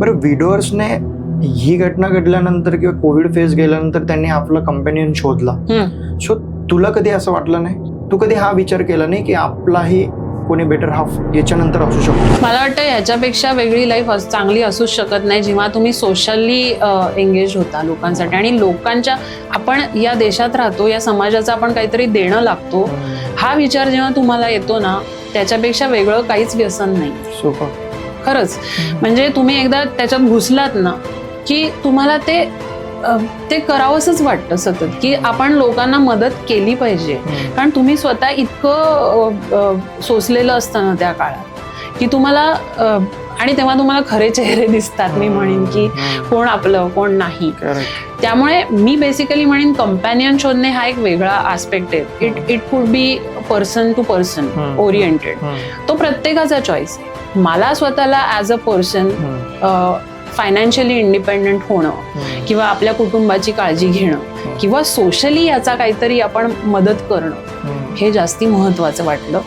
बरं, विडोअर्सने ही घटना घडल्यानंतर किंवा कोविड फेज गेल्यानंतर त्यांनी आपला कंपॅनियन शोधला. सो तुला कधी असं वाटलं नाही, तू कधी हा विचार केला नाही की आपलाही कोणी बेटर हाफ याच्यानंतर असू शकतो? मला वाटतं ह्याच्यापेक्षा वेगळी लाईफ चांगली असूच शकत नाही, जेव्हा तुम्ही सोशली एंगेज होता लोकांसाठी आणि लोकांच्या, आपण या देशात राहतो, या समाजाचा आपण काहीतरी देणं लागतो, हा विचार जेव्हा तुम्हाला येतो ना, त्याच्यापेक्षा वेगळं काहीच व्यसन नाही. सोपं खरंच. म्हणजे तुम्ही एकदा त्याच्यात घुसलात ना की तुम्हाला ते करावंसच वाटतं सतत, की आपण लोकांना मदत केली पाहिजे. कारण तुम्ही स्वतः इतकं सोसलेलं असतं ना त्या काळात की तुम्हाला, आणि तेव्हा तुम्हाला खरे चेहरे दिसतात. मी म्हणेन की कोण आपलं कोण नाही. त्यामुळे मी बेसिकली म्हणेन कंपॅनियन शोधणे हा एक वेगळा आस्पेक्ट आहे. It could be person to person oriented. तो प्रत्येकाचा चॉईस आहे. मला स्वतःला as a person financially independent होणं किंवा आपल्या कुटुंबाची काळजी घेणं किंवा सोशली याचा काहीतरी आपण मदत करणं हे जास्ती महत्वाचं वाटलं.